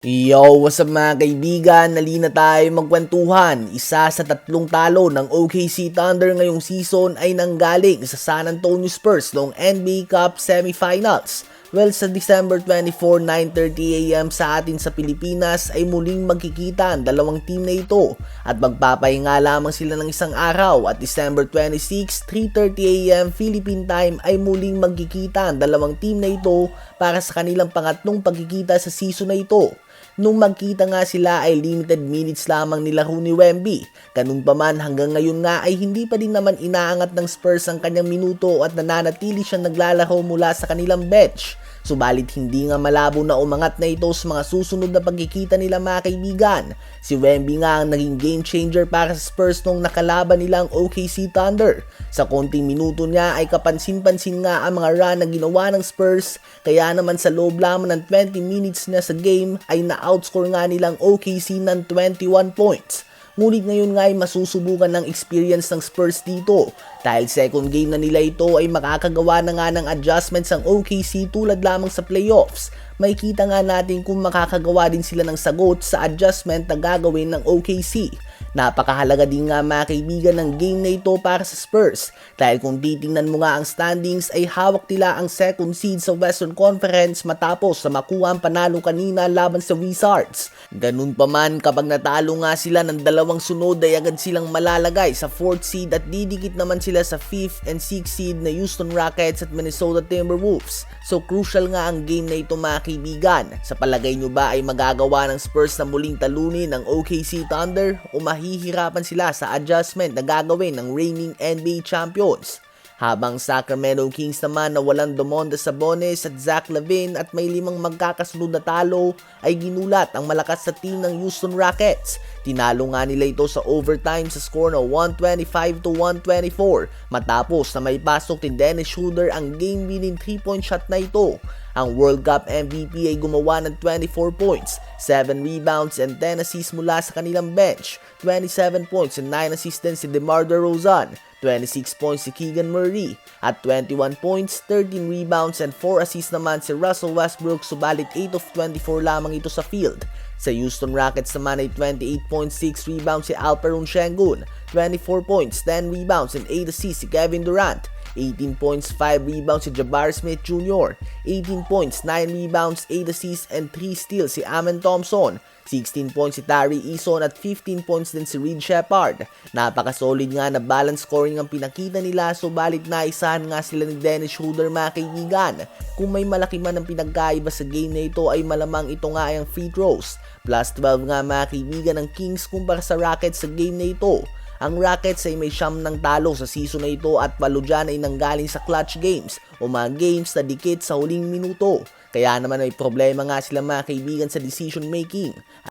Yo, what's up mga kaibigan? Nalina tayo magkwentuhan. Isa sa tatlong talo ng OKC Thunder ngayong season ay nanggaling sa San Antonio Spurs noong NBA Cup Semifinals. Well, sa December 24, 9:30 AM sa atin sa Pilipinas ay muling magkikita ang dalawang team na ito at magpapahinga lamang sila ng isang araw at December 26, 3:30 AM Philippine time ay muling magkikita ang dalawang team na ito para sa kanilang pangatlong pagkikita sa season na ito. Nung magkita nga sila ay limited minutes lamang nilaro ni Wemby. Ganun pa man hanggang ngayon nga ay hindi pa din naman inaangat ng Spurs ang kanyang minuto at nananatili siyang naglalaro mula sa kanilang bench. Subalit hindi nga malabo na umangat na ito sa mga susunod na pagkikita nila mga kaibigan. Si Wemby nga ang naging game changer para sa Spurs nung nakalaban nilang OKC Thunder. Sa konting minuto niya ay kapansin-pansin nga ang mga run na ginawa ng Spurs, kaya naman sa loob lamang ng 20 minutes na sa game ay na-outscore nga nilang OKC ng 21 points. Ngunit ngayon nga ay masusubukan ng experience ng Spurs dito dahil second game na nila ito ay makakagawa na nga ng adjustments ang OKC tulad lamang sa playoffs. Makikita nga natin kung makakagawa din sila ng sagot sa adjustment na gagawin ng OKC. Napakahalaga din nga mga kaibigan ng game na ito para sa Spurs dahil kung titingnan mo nga ang standings ay hawak nila ang second seed sa Western Conference matapos sa makuha ang panalo kanina laban sa Wizards. Ganun pa man kapag natalo nga sila ng dalawang sunod ay agad silang malalagay sa 4th seed at didikit naman sila sa 5th and 6th seed na Houston Rockets at Minnesota Timberwolves. So crucial nga ang game na ito mga kaibigan. Sa palagay nyo ba ay magagawa ng Spurs na muling talunin ng OKC Thunder o mahihirapan sila sa adjustment na gagawin ng reigning NBA champions? Habang Sacramento Kings naman na walang Domantas Sabonis at Zach LaVine at may 5 magkakasunod na talo ay ginulat ang malakas sa team ng Houston Rockets. Tinalo nga nila ito sa overtime sa score na 125-124 matapos na may pasok ni Dennis Schroeder ang game-winning 3-point shot na ito. Ang World Cup MVP ay gumawa ng 24 points, 7 rebounds and 10 assists mula sa kanilang bench. 27 points and 9 assists din si DeMar DeRozan, 26 points si Keegan Murray, at 21 points, 13 rebounds and 4 assists naman si Russell Westbrook, subalit 8 of 24 lamang ito sa field. Sa Houston Rockets naman ay 28.6 rebounds si Alperen Sengun, 24 points, 10 rebounds and 8 assists si Kevin Durant, 18 points, 5 rebounds si Jabari Smith Jr., 18 points, 9 rebounds, 8 assists and 3 steals si Amen Thompson, 16 points si Tari Eason at 15 points din si Reed Sheppard. Napaka-solid nga na balance scoring ang pinakita nila, subalit naisahan nga sila ni Dennis Schroeder mga kaibigan. Kung may malaki man ang pinagkaiba sa game na ito ay malamang ito nga ay ang free throws. Plus 12 nga mga kaibigan ng Kings kumpara sa Rockets sa game na ito. Ang Rockets ay may 9 ng talo sa season na ito at 8 dyan ay nanggaling sa clutch games o mga games na dikit sa huling minuto. Kaya naman may problema nga sila mga kaibigan sa decision making.